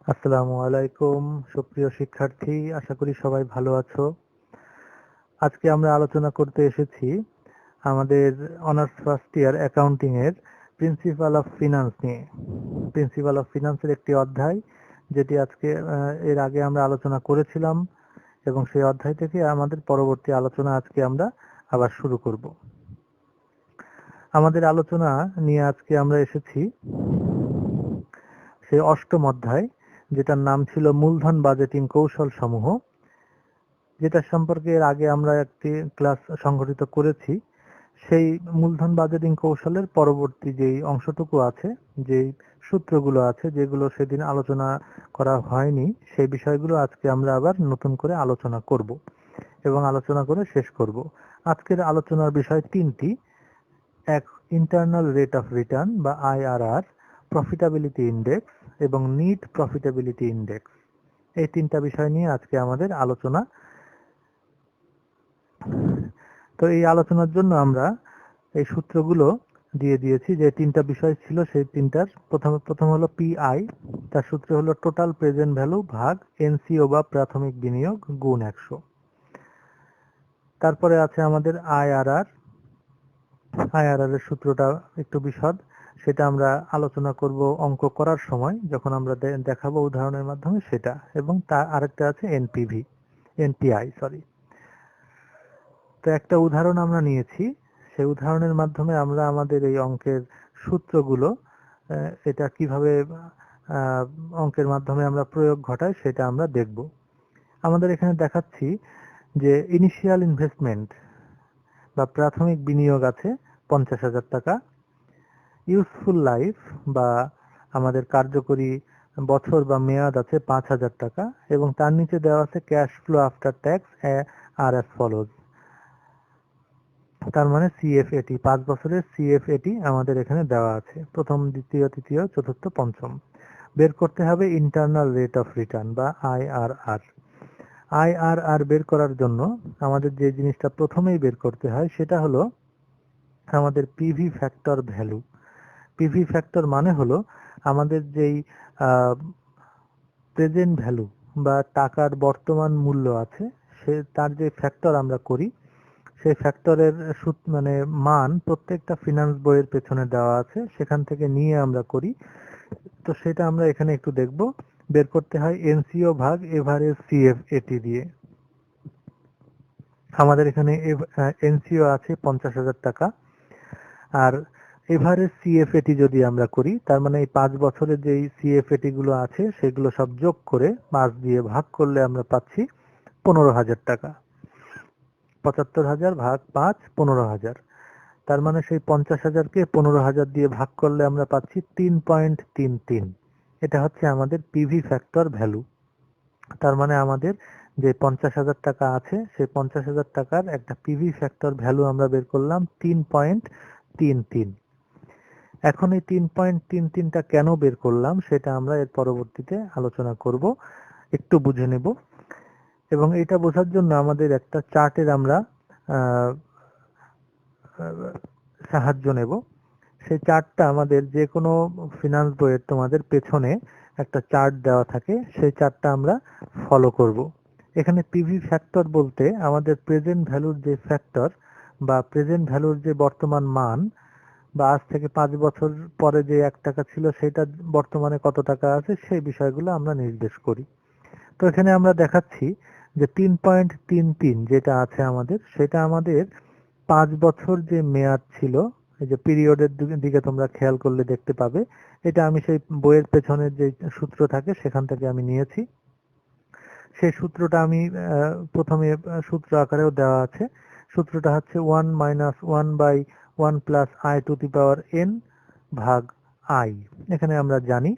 আসসালামু আলাইকুম সুপ্রিয় শিক্ষার্থী, আশা করি সবাই ভালো আছো। আজকে আমরা আলোচনা করতে এসেছি আমাদের অনার্স ফার্স্ট ইয়ার অ্যাকাউন্টিং এর প্রিন্সিপাল অফ ফিনান্স নিয়ে। প্রিন্সিপাল অফ ফিনান্সের একটি অধ্যায়, যেটি আজকে এর আগে আমরা আলোচনা করেছিলাম, এবং সেই অধ্যায় থেকে আমাদের পরবর্তী আলোচনা আজকে আমরা আবার শুরু করব। আমাদের আলোচনা নিয়ে আজকে আমরা এসেছি সেই অষ্টম অধ্যায়, যেটার নাম ছিল মূলধন বাজেটিং কৌশল সমূহ, যেটা সম্পর্কে এর আগে আমরা একটি ক্লাস সংগঠিত করেছি। সেই মূলধন বাজেটিং কৌশলের পরবর্তী যেই অংশটুকু আছে, যেই সূত্রগুলো আছে, যেগুলো সেদিন আলোচনা করা হয়নি, সেই বিষয়গুলো আজকে আমরা আবার নতুন করে আলোচনা করব এবং আলোচনা করে শেষ করব। আজকের আলোচনার বিষয় তিনটি: এক, ইন্টারনাল রেট অফ রিটার্ন বা আইআরআর, প্রফিটাবিলিটি ইন্ডেক্স এবং নিট প্রফিটাবিলিটি ইন্ডেক্স। এই তিনটা বিষয় নিয়ে আজকে আমাদের আলোচনা। তো এই আলোচনার জন্য আমরা এই সূত্রগুলো দিয়ে দিয়েছি। যে তিনটা বিষয় ছিল সেই তিনটার প্রথম হলো পিআই, তার সূত্র হলো টোটাল প্রেজেন্ট ভ্যালু ভাগ এনসিও বা প্রাথমিক বিনিয়োগ গুণ 100। তারপরে আছে আমাদের আইআরআর। আইআরআর এর সূত্রটা একটু বিশদ, সেটা আমরা আলোচনা করব অঙ্ক করার সময়, যখন আমরা দেখাবো উদাহরণের মাধ্যমে সেটা। এবং তার আরেকটা আছে এনপিআই। তো একটা উদাহরণ আমরা নিয়েছি, সেই উদাহরণের মাধ্যমে আমরা আমাদের এই অঙ্কের সূত্রগুলো এটা কিভাবে অঙ্কের মাধ্যমে আমরা প্রয়োগ ঘটাই সেটা আমরা দেখব। আমাদের এখানে দেখাচ্ছি যে ইনিশিয়াল ইনভেস্টমেন্ট বা প্রাথমিক বিনিয়োগ আছে 50,000 টাকা, ইউজফুল লাইফ বা আমাদের কার্যকরী বছর বা মেয়াদ আছে 5,000 টাকা, এবং তার নিচে দেওয়া আছে ক্যাশ ফ্লো আফটার ট্যাক্স আর অ্যাজ ফলোজ। তার মানে সিএফএটি, 5 বছরের সিএফএটি আমাদের এখানে দেওয়া আছে, প্রথম, দ্বিতীয়, তৃতীয়, চতুর্থ, পঞ্চম। বের করতে হবে ইন্টারনাল রেট অফ রিটার্ন বা আইআরআর। আইআরআর বের করার জন্য আমাদের যে জিনিসটা প্রথমেই বের করতে হয় সেটা হলো আমাদের PV factor value. PV factor মানে হলো আমাদের যেই প্রেজেন্ট ভ্যালু বা টাকার বর্তমান মূল্য আছে, সে তার যে ফ্যাক্টর আমরা করি, সেই ফ্যাক্টরের মানে মান প্রত্যেকটা ফিনান্স বইয়ের পেছনে দেওয়া আছে, সেখান থেকে নিয়ে আমরা করি। তো সেটা আমরা এখানে একটু দেখব। বের করতে হয় এনসিও ভাগ এভারেজ সিএফএটি দিয়ে। আমাদের এখানে এনসিও আছে 50,000 টাকা, আর এভারেজ সিএফএটি যদি আমরা করি, তার মানে এই 5 বছরের যেই সিএফএটি গুলো আছে সেগুলো সব যোগ করে 5 দিয়ে ভাগ করলে আমরা পাচ্ছি 15,000 টাকা। 75,000 ভাগ 5, 15,000। তার মানে সেই 50,000কে 15,000 দিয়ে ভাগ করলে আমরা পাচ্ছি 3.33। এটা হচ্ছে আমাদের পিভি ফ্যাক্টর ভ্যালু। তার মানে আমাদের যে 50,000 টাকা আছে, সেই 50,000 টাকার একটা পিভি ফ্যাক্টর ভ্যালু আমরা বের করলাম 3.33। এখন এই 3.33টা কেন বের করলাম সেটা আমরা এর পরবর্তীতে আলোচনা করব, একটু বুঝে নেব। এবং এটা বোঝার জন্য আমাদের একটা চার্টের আমরা সাহায্য নেব। সেই চার্টটা আমাদের যে কোনো ফিনান্স বইয়ের তোমাদের পেছনে একটা চার্ট দেওয়া থাকে, সেই চার্টটা আমরা ফলো করব। এখানে পিভি ফ্যাক্টর বলতে আমাদের প্রেজেন্ট ভ্যালুর যে ফ্যাক্টর বা প্রেজেন্ট ভ্যালুর যে বর্তমান মান, বা আজ থেকে 5 বছর পরে যে 1 টাকা ছিল সেটা বর্তমানে কত টাকা আছে, সেই বিষয়গুলো আমরা নির্দেশ করি। তো এখানে আমরা দেখাচ্ছি যে 3.33 যেটা আছে আমাদের, সেটা আমাদের 5 বছর যে মেয়াদ ছিল, এই যে পিরিয়ডের দিকে তোমরা খেয়াল করলে দেখতে পাবে, এটা আমি সেই বইয়ের পেছনের যে সূত্র থাকে সেখান থেকে আমি নিয়েছি। সেই সূত্রটা আমি প্রথমে সূত্র আকারেও দেওয়া আছে। সূত্রটা হচ্ছে 1 - 1/1 + i to the power n ভাগ i। এখানে আমরা জানি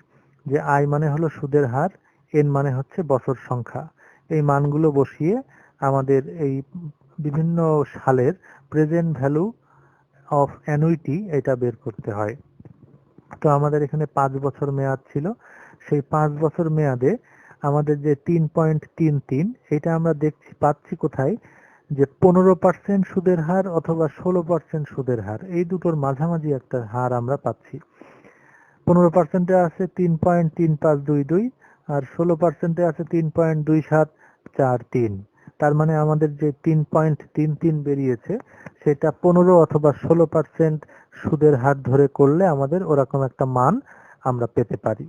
যে i মানে হলো সুদের হার, n মানে হচ্ছে বছর সংখ্যা। এই মানগুলো বসিয়ে আমাদের এই বিভিন্ন সালের প্রেজেন্ট ভ্যালু অফ অ্যানুইটি এটা বের করতে হয়। তো আমাদের এখানে 5 বছর মেয়াদ ছিল। সেই 5 বছর মেয়াদে আমাদের যে 3.33, এটা আমরা পাচ্ছি কোথায়, যে 15% সুদের হার অথবা 16% সুদের হার, এই দুটোর মাঝামাঝি একটা হার আমরা পাচ্ছি। 15%-এ আছে 3.3522, আর 16% আছে 3.2743। তার মানে আমাদের যে 3.33 বেরিয়েছে সেটা 15 অথবা 16% সুদের হার ধরে করলে আমাদের ওরকম একটা মান আমরা পেতে পারি।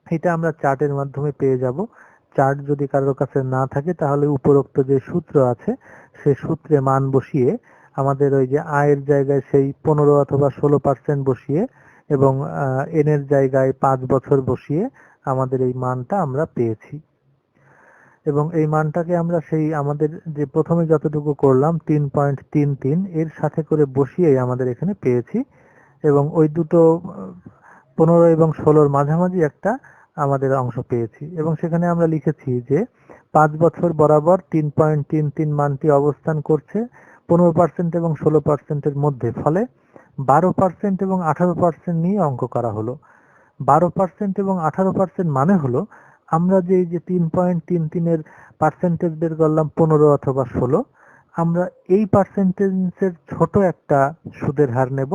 এটা আমরা চার্টের মাধ্যমে পেয়ে যাব। চার্ট যদি কারোর কাছে না থাকে তাহলে উপরোক্ত যে সূত্র আছে সেই সূত্রে মান বসিয়ে আমাদের ওই যে আয়ের জায়গায় সেই 15 অথবা 16% বসিয়ে এবং এন এর জায়গায় 5 বছর বসিয়ে আমাদের এই মানটা আমরা পেয়েছি। এবং এই মানটাকে আমরা সেই আমাদের যে প্রথমে যতটুকু করলাম 3.33 এর সাথে করে বসিয়েই আমাদের এখানে পেয়েছি। এবং ওই দুটো 15 এবং 16-র মাঝামাঝি একটা আমাদের অংশ পেয়েছি এবং সেখানে আমরা লিখেছি যে 5 বছর বরাবর 3.33 মানটি অবস্থান করছে 15% এবং 16%-এর মধ্যে। ফলে 12% এবং 18% নিয়ে অঙ্ক করা হলো। 12% এবং 18% মানে হলো আমরা যে 3.33-এর পার্সেন্টেজ বের করলাম 15 অথবা 16, আমরা এই পার্সেন্টেজের ছোট একটা সুদের হার নেব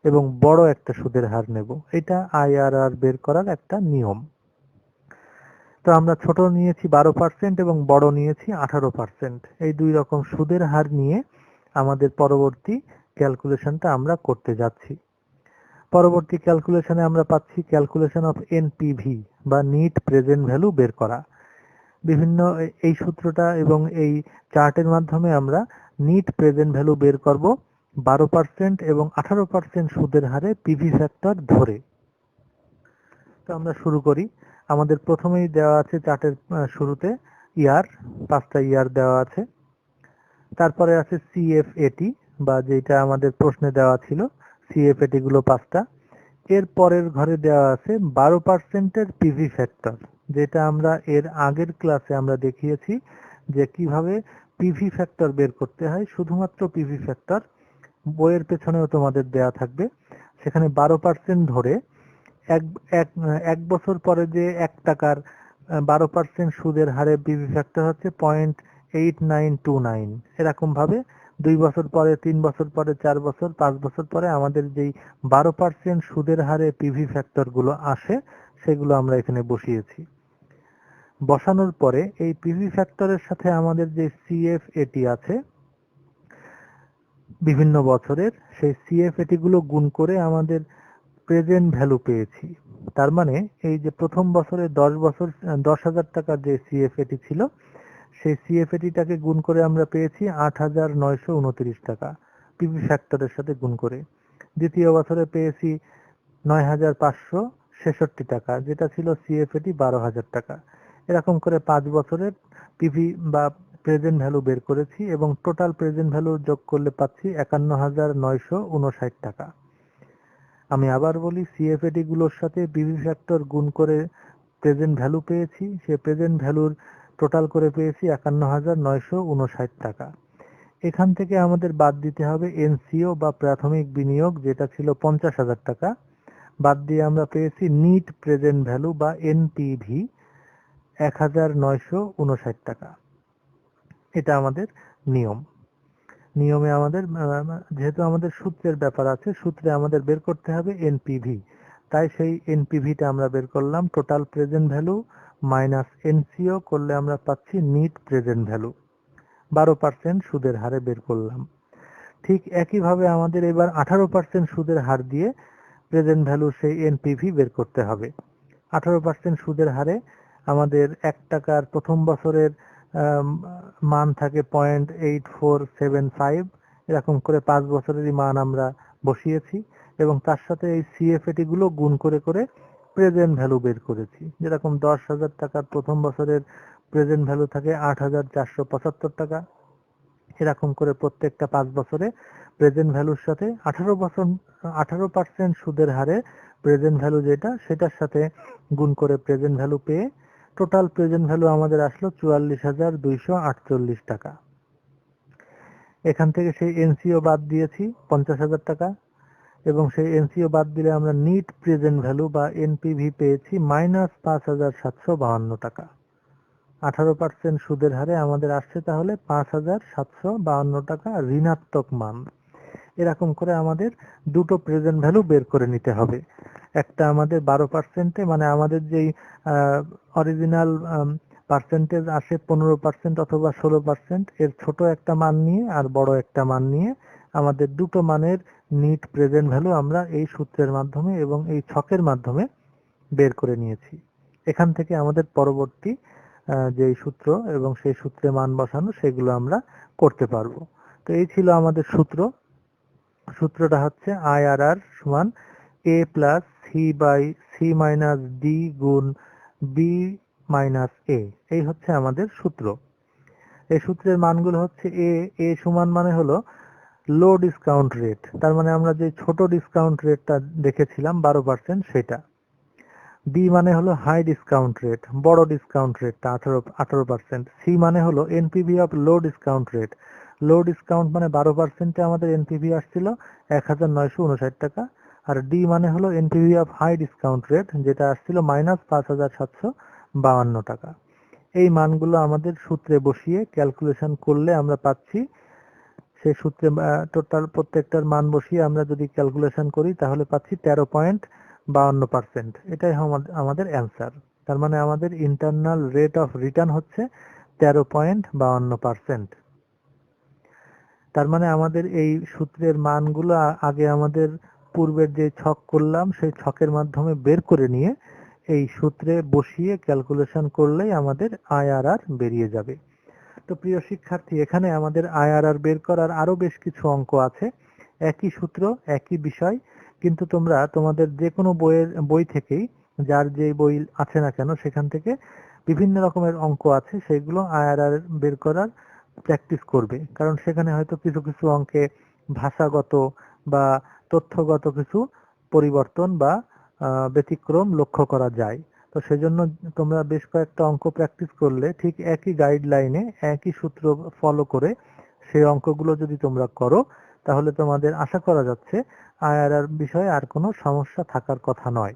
এবং বড় একটা সুদের হার নেব। এটা আইআরআর বের করার একটা নিয়ম। তো আমরা ছোট নিয়েছি 12% এবং বড় নিয়েছি 18%। এই দুই রকম সুদের হার নিয়ে আমাদের পরবর্তী ক্যালকুলেশনটা আমরা করতে যাচ্ছি। পরবর্তী ক্যালকুলেশনে আমরা পাচ্ছি ক্যালকুলেশন অফ এনপিভি বা নিট প্রেজেন্ট ভ্যালু বের করা। বিভিন্ন এই সূত্রটা এবং এই চার্টের মাধ্যমে আমরা নিট প্রেজেন্ট ভ্যালু বের করব 12% এবং 18% সুদের হারে পিভি ফ্যাক্টর ধরে। তো আমরা শুরু করি। আমাদের প্রথমেই দেওয়া আছে চার্টের শুরুতে ইয়ার, 5টা ইয়ার দেওয়া আছে। তারপরে আছে সিএফএটি বা যেটা আমাদের প্রশ্নে দেওয়া ছিল, সিএফএটি গুলো 5টা। এর পরের ঘরে দেওয়া আছে 12%-এর পিভি ফ্যাক্টর, যেটা আমরা এর আগের ক্লাসে আমরা দেখিয়েছি যে কিভাবে পিভি ফ্যাক্টর বের করতে হয়। শুধুমাত্র পিভি ফ্যাক্টর, বইয়ের পেছনেও তোমাদের দেয়া থাকবে। সেখানে 12% ধরে এক বছর পরে যে 1 টাকার 12% সুদের হারে পিভি ফ্যাক্টর হচ্ছে 0.8929। এরকম ভাবে 2 বছর পরে, 3 বছর পরে, 4 বছর, 5 বছর পরে আমাদের যেই 12% সুদের হারে পিভি ফ্যাক্টর গুলো আসে সেগুলো আমরা এখানে বসিয়েছি। বসানোর পরে এই পিভি ফ্যাক্টরের সাথে আমাদের যে সিএফএটি আছে বিভিন্ন বছরের, সেই সিএফএটি গুলো গুণ করে আমাদের প্রেজেন্ট ভ্যালু পেয়েছি। তার মানে এই যে প্রথম বছরে 10,000 টাকার যে সিএফএটি ছিল সেই সিএফএটিটাকে গুণ করে আমরা পেয়েছি 8,929 টাকা পিভি ফ্যাক্টরের সাথে গুণ করে। দ্বিতীয় বছরে পেয়েছি 9,566 টাকা, যেটা ছিল সিএফএটি 12,000 টাকা। এরকম করে 5 বছরের পিভি বা প্রেজেন্ট ভ্যালু বের করেছি এবং টোটাল প্রেজেন্ট ভ্যালু যোগ করলে পাচ্ছি 51,959 টাকা। আমি আবার বলি, সিএফএটি গুলোর সাথে পিভি ফ্যাক্টর গুণ করে প্রেজেন্ট ভ্যালু পেয়েছি, সে প্রেজেন্ট ভ্যালুর টোটাল করে পেয়েছি 51,959 টাকা। এখান থেকে আমাদের বাদ দিতে হবে এনসিও বা প্রাথমিক বিনিয়োগ, যেটা ছিল 50,000 টাকা। বাদ দিয়ে আমরা পেয়েছি নিট প্রেজেন্ট ভ্যালু বা এনপিভি 1,959 টাকা। এটা আমাদের নিয়ম। নিয়মে আমাদের যেহেতু আমাদের সূত্রের ব্যাপার আছে, সূত্রে আমাদের বের করতে হবে এনপিভি, তাই সেই এনপিভিটা আমরা বের করলাম। Total present value minus NCO করলে আমরা পাচ্ছি নিট প্রেজেন্ট ভ্যালু 12% সুদের হারে বের করলাম। ঠিক একইভাবে আমাদের এবার 18% সুদের হার দিয়ে প্রেজেন্ট ভ্যালু সেই এনপিভি বের করতে হবে। 18% সুদের হারে আমাদের 1 টাকার প্রথম বছরের মান থাকে 0.8475। এরকম করে 5 বছরেরই মান আমরা বসিয়েছি এবং তার সাথে এই সিএফএটি গুলো গুণ করে করে প্রেজেন্ট ভ্যালু বের করেছি। যেরকম 10,000 টাকার প্রথম বছরের প্রেজেন্ট ভ্যালু থাকে 8,475 টাকা। এরকম করে প্রত্যেকটা 5 বছরে প্রেজেন্ট ভ্যালুর সাথে 18% সুদের হারে প্রেজেন্ট ভ্যালু যেটা, সেটার সাথে গুণ করে প্রেজেন্ট ভ্যালু পেয়ে টোটাল প্রেজেন্ট ভ্যালু আমাদের আসলো 44,248 টাকা। এখান থেকে সেই এনসিও বাদ দিয়েছি 50,000 টাকা এবং সেই এনসিও বাদ দিলে আমরা নিট প্রেজেন্ট ভ্যালু বা এনপিভি পেয়েছি -5,752 টাকা। 18% সুদের হারে আমাদের আসছে তাহলে 5,752 টাকা ঋণাত্মক মান। এরকম করে আমাদের দুটো প্রেজেন্ট ভ্যালু বের করে নিতে হবে। একটা আমাদের 12%, মানে আমাদের যেই অরিজিনাল পার্সেন্টেজ আসে 15% অথবা 16%, এর ছোট একটা মান নিয়ে আর বড় একটা মান নিয়ে আমাদের দুটো মানের নিট প্রেজেন্ট ভ্যালু আমরা এই সূত্রের মাধ্যমে এবং এই ছকের মাধ্যমে বের করে নিয়েছি। এখান থেকে আমাদের পরবর্তী যে সূত্র এবং সেই সূত্রে মান বসানো সেগুলো আমরা করতে পারবো। তো এই ছিল আমাদের সূত্র। সূত্রটা হচ্ছে IRR সমান A plus C by C minus D গুণ বি মাইনাস এ। এই হচ্ছে আমাদের সূত্র। এই সূত্রের মানগুলো হচ্ছে এ সমান মানে হলো লো ডিসকাউন্ট রেট, তার মানে আমরা যে ছোট ডিসকাউন্ট রেটটা দেখেছিলাম 12%, সেটা। বি মানে হলো হাই ডিসকাউন্ট রেট, বড় ডিসকাউন্ট রেটটা 18%। সি মানে হলো NPV of low discount rate. Low discount মানে 12%-এ আমাদের এনপিভি আসছিল 1959 টাকা। আর ডি মানে হলো NPV of high discount rate, যেটা আসছিল -5752 টাকা। এই মানগুলো আমাদের সূত্রে বসিয়ে ক্যালকুলেশন করলে আমরা পাচ্ছি, সেই সূত্রে টোটাল প্রত্যেকটার মান বসিয়ে আমরা যদি ক্যালকুলেশন করি তাহলে পাচ্ছি 13.52%। এটাই আমাদের অ্যান্সার। তার মানে আমাদের ইন্টারনাল রেট অফ রিটার্ন হচ্ছে 13.52%। তার মানে আমাদের এই সূত্রের মানগুলো আগে আমাদের পূর্বের যে ছক করলাম সেই ছকের মাধ্যমে বের করে নিয়ে এই সূত্রে বসিয়ে ক্যালকুলেশন করলেই আমাদের IRR বেরিয়ে যাবে। তো প্রিয় শিক্ষার্থী, এখানে আমাদের IRR বের করার আরো বেশ কিছু অঙ্ক আছে। একই সূত্র, একই বিষয়, কিন্তু তোমরা তোমাদের যে কোনো বই থেকেই, যার যে বই আছে না কেন সেখান থেকে বিভিন্ন রকমের অঙ্ক আছে, সেগুলো IRR বের করার প্র্যাকটিস করবে। কারণ সেখানে হয়তো কিছু কিছু অঙ্কে ভাষাগত বা তথ্যগত কিছু পরিবর্তন বা ব্যতিক্রম লক্ষ্য করা যায়। তো সেজন্য তোমরা বেশ কয়েকটা অঙ্ক প্র্যাকটিস করলে ঠিক একই গাইডলাইনে একই সূত্র ফলো করে সেই অঙ্কগুলো যদি তোমরা করো তাহলে তোমাদের আশা করা যাচ্ছে IRR বিষয়ে আর কোনো সমস্যা থাকার কথা নয়।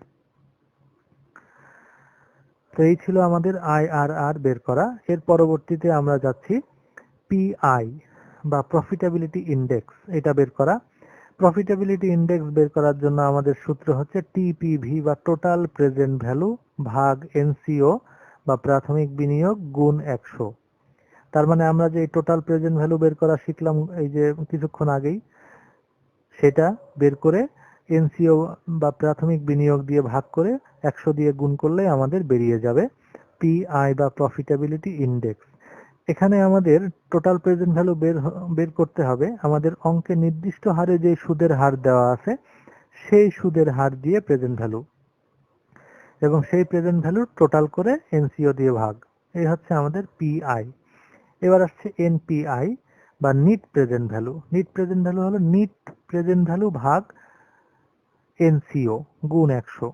তো এই ছিল আমাদের IRR বের করা। এর পরবর্তীতে আমরা যাচ্ছি PI বা প্রফিটেবিলিটি ইন্ডেক্স, এটা বের করা। প্রফিটেবিলিটি ইন্ডেক্স বের করার জন্য আমাদের সূত্র হচ্ছে টিপিভি বা টোটাল প্রেজেন্ট ভ্যালু ভাগ এনসিও বা প্রাথমিক বিনিয়োগ গুণ 100। তার মানে আমরা যে টোটাল প্রেজেন্ট ভ্যালু বের করা শিখলাম এই যে কিছুক্ষণ আগেই, সেটা বের করে এনসিও বা প্রাথমিক বিনিয়োগ দিয়ে ভাগ করে 100 দিয়ে গুণ করলে আমাদের বেরিয়ে যাবে পিআই বা প্রফিটেবিলিটি ইন্ডেক্স। এখানে আমাদের টোটাল প্রেজেন্ট ভ্যালু বের করতে হবে আমাদের অঙ্কে নির্দিষ্ট হারে যে সুদের হার দেওয়া আছে সেই সুদের হার দিয়ে প্রেজেন্ট ভ্যালু, এবং সেই প্রেজেন্ট ভ্যালু টোটাল করে এনসিও দিয়ে ভাগ। এই হচ্ছে আমাদের পিআই। এবার আসছে এনপিআই বা net present value. Net present value হলো নিট প্রেজেন্ট ভ্যালু ভাগ এনসিও গুণ 100।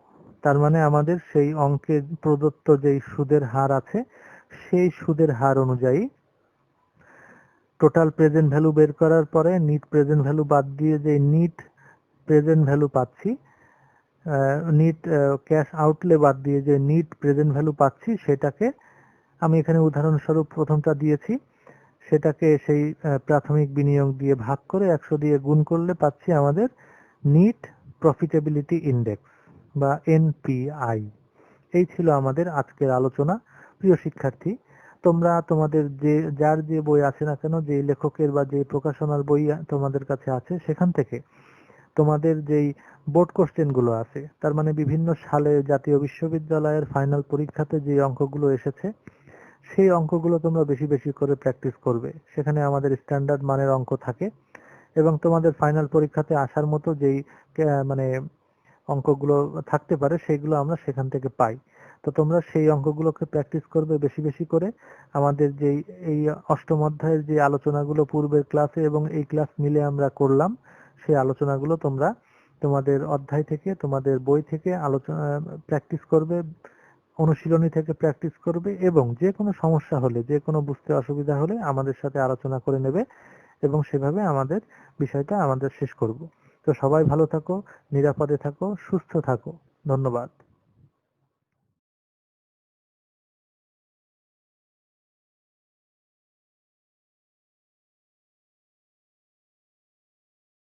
তার মানে আমাদের সেই অঙ্কে প্রদত্ত যেই সুদের হার আছে সেই সুদের হার অনুযায়ী টোটাল প্রেজেন্ট ভ্যালু বের করার পরে নিট প্রেজেন্ট ভ্যালু বাদ দিয়ে যে নিট প্রেজেন্ট ভ্যালু পাচ্ছি, নিট ক্যাশ আউটলে বাদ দিয়ে যে নিট প্রেজেন্ট ভ্যালু পাচ্ছি, সেটাকে আমি এখানে উদাহরণস্বরূপ প্রথমটা দিয়েছি, সেটাকে সেই প্রাথমিক বিনিয়োগ দিয়ে ভাগ করে 100 দিয়ে গুণ করলে পাচ্ছি আমাদের নিট প্রফিটেবিলিটি ইন্ডেক্স বা এনপিআই। এই ছিল আমাদের আজকের আলোচনা। প্রিয় শিক্ষার্থী, তোমরা তোমাদের যার যে বই আছে না কেন, যে লেখকের বা যে প্রকাশনার বই তোমাদের কাছে আছে, সেখান থেকে তোমাদের যেই বোর্ড কোশ্চেন গুলো আছে, তার মানে বিভিন্ন সালে জাতীয় বিশ্ববিদ্যালয়ের ফাইনাল পরীক্ষাতে যে অঙ্কগুলো এসেছে সেই অঙ্কগুলো তোমরা বেশি বেশি করে প্র্যাকটিস করবে। সেখানে আমাদের স্ট্যান্ডার্ড মানের অঙ্ক থাকে এবং তোমাদের ফাইনাল পরীক্ষাতে আসার মতো যেই মানে অঙ্কগুলো থাকতে পারে সেগুলো আমরা সেখান থেকে পাই। তো তোমরা সেই অঙ্কগুলোকে প্র্যাকটিস করবে বেশি বেশি করে। আমাদের যেই এই অষ্টম অধ্যায়ের যে আলোচনাগুলো পূর্বের ক্লাসে এবং এই ক্লাস মিলে আমরা করলাম, সেই আলোচনাগুলো তোমরা তোমাদের অধ্যায় থেকে, তোমাদের বই থেকে আলোচনা প্র্যাকটিস করবে, অনুশীলনী থেকে প্র্যাকটিস করবে, এবং যে কোনো সমস্যা হলে, যে কোনো বুঝতে অসুবিধা হলে আমাদের সাথে আলোচনা করে নেবে, এবং সেভাবে আমাদের বিষয়টা আমাদের শেষ করব। তো সবাই ভালো থাকো, নিরাপদে থাকো, সুস্থ থাকো। ধন্যবাদ।